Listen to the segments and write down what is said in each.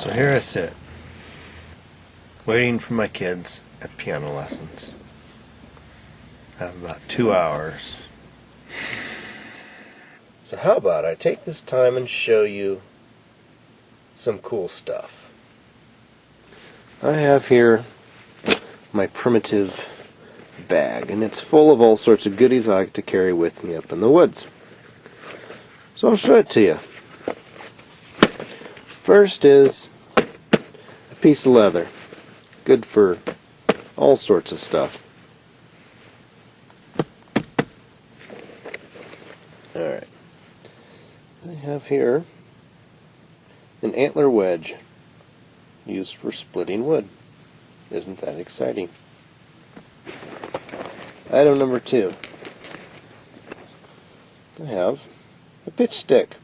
So here I sit, waiting for my kids at piano lessons. I have about 2 hours. So how about I take this time and show you some cool stuff. I have here my primitive bag, and it's full of all sorts of goodies I like to carry with me up in the woods. So I'll show it to you. First is a piece of leather, good for all sorts of stuff. Alright, I have here an antler wedge used for splitting wood. Isn't that exciting? Item number 2. I have a pitch stick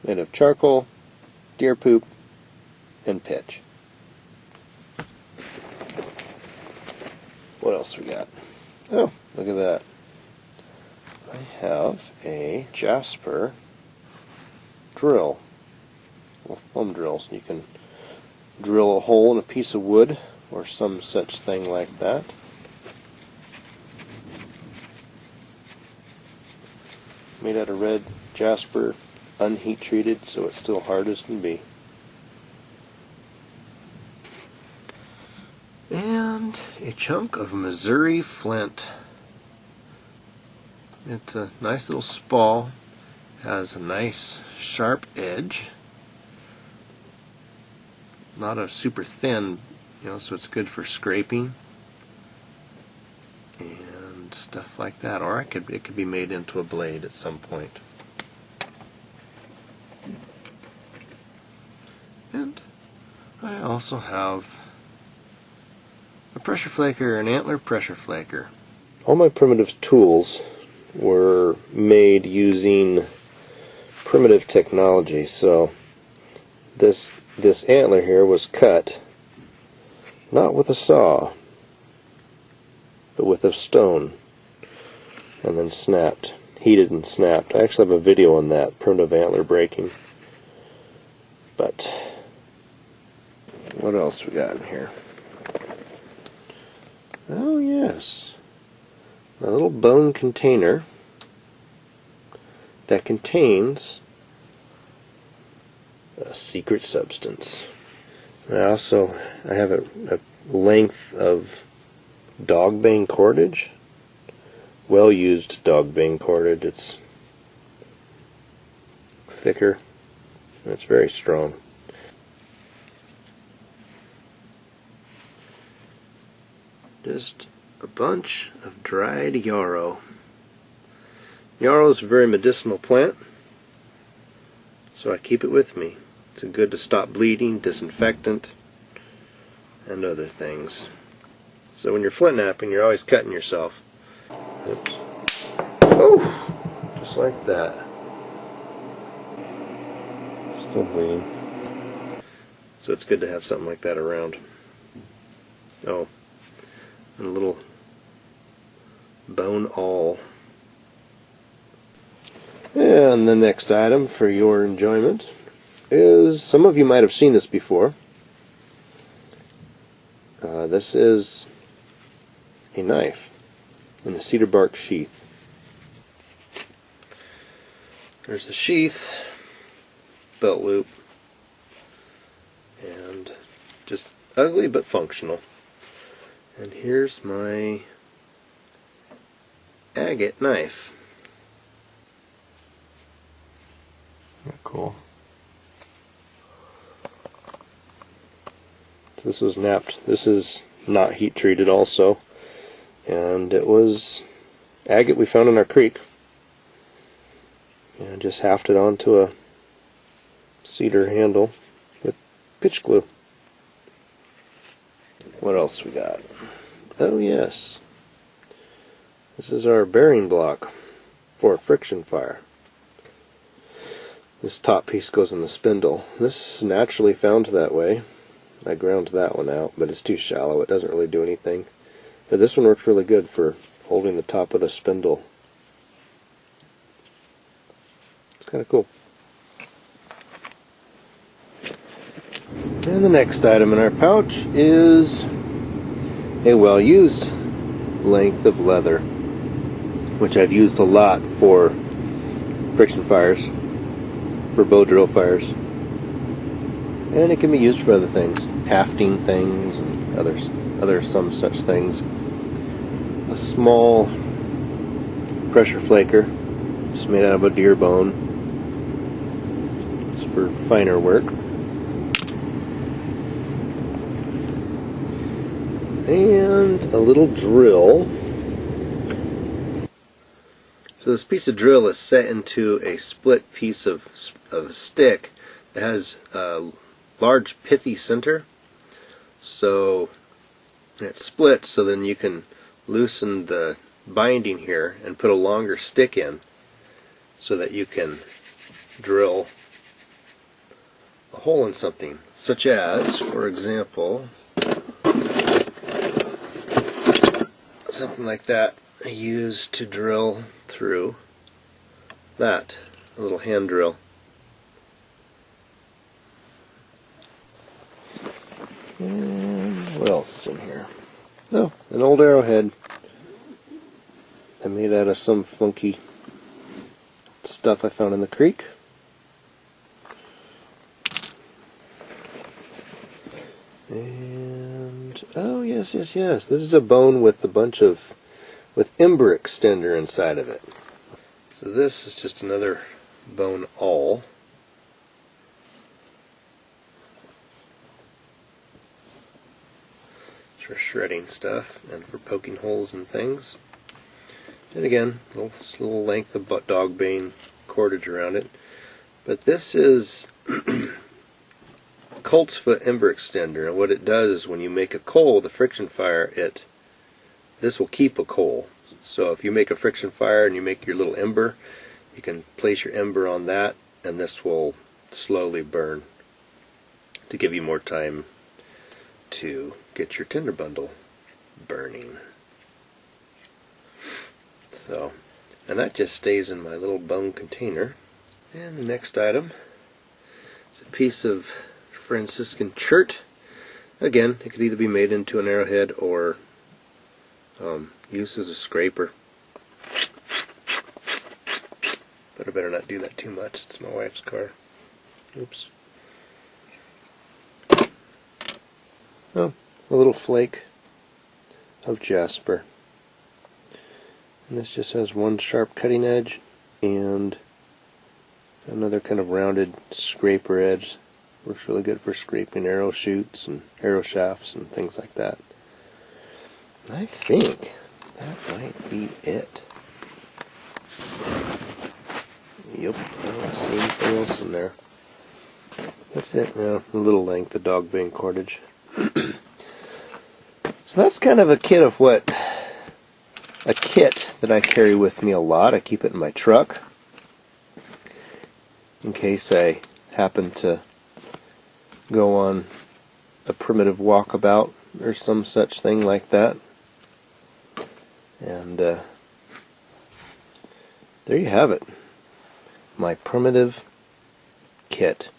made of charcoal, deer poop, and pitch. What else we got? Oh, look at that. I have a Jasper drill. Well, thumb drills. You can drill a hole in a piece of wood or some such thing like that. Made out of red jasper, unheat treated, so it's still hard as can be. And a chunk of Missouri flint. It's a nice little spall, has a nice sharp edge. Not a super thin, so it's good for scraping and stuff like that. Or it could be made into a blade at some point. And I also have a pressure flaker, an antler pressure flaker. All my primitive tools were made using primitive technology. So this antler here was cut not with a saw, but with a stone, and then snapped, heated and snapped. I actually have a video on that, primitive antler breaking. But what else we got in here? Oh yes, a little bone container that contains a secret substance. I have a length of dog bane cordage, well used dog bane cordage. It's thicker and it's very strong. Just a bunch of dried yarrow. Yarrow is a very medicinal plant, so I keep it with me. It's good to stop bleeding, disinfectant, and other things. So when you're flint knapping, you're always cutting yourself. Oops. Oh! Just like that. Still bleeding. So it's good to have something like that around. Oh. And a little bone awl. And the next item for your enjoyment is, some of you might have seen this before. This is a knife in a cedar bark sheath. There's the sheath, belt loop, and just ugly but functional. And here's my agate knife. Cool. So this was napped. This is not heat treated also. And it was agate we found in our creek. And just hafted onto a cedar handle with pitch glue. What else we got? Oh yes. This is our bearing block for a friction fire. This top piece goes in the spindle. This is naturally found that way. I ground that one out, but it's too shallow. It doesn't really do anything. But this one works really good for holding the top of the spindle. It's kind of cool. And the next item in our pouch is a well-used length of leather, which I've used a lot for friction fires, for bow drill fires. And it can be used for other things, hafting things and other some such things. A small pressure flaker, just made out of a deer bone, just for finer work. And a little drill. So this piece of drill is set into a split piece of stick that has a large pithy center. So it's split, so then you can loosen the binding here and put a longer stick in so that you can drill a hole in something, such as, for example, something like that I use to drill through that, a little hand drill. And what else is in here? Oh, an old arrowhead. I made out of some funky stuff I found in the creek. And oh yes, this is a bone with ember extender inside of it. So this is just another bone awl. For shredding stuff and for poking holes in things. And again, a little length of dog bane cordage around it. But this is colt's foot ember extender, and what it does is when you make a coal with a friction fire, this will keep a coal. So if you make a friction fire and you make your little ember, you can place your ember on that, and this will slowly burn to give you more time to get your tinder bundle burning. So, and that just stays in my little bone container. And the next item is a piece of Franciscan chert. Again, it could either be made into an arrowhead or used as a scraper. But I better not do that too much. It's my wife's car. Oops. Oh, a little flake of jasper. And this just has one sharp cutting edge and another kind of rounded scraper edge. Works really good for scraping arrow shoots and arrow shafts and things like that. I think that might be it. Yep, I don't see anything else in there. That's it now. A little length of dog bane cordage. So that's kind of a kit that I carry with me a lot. I keep it in my truck in case I happen to go on a primitive walkabout or some such thing like that. And there you have it. My primitive kit.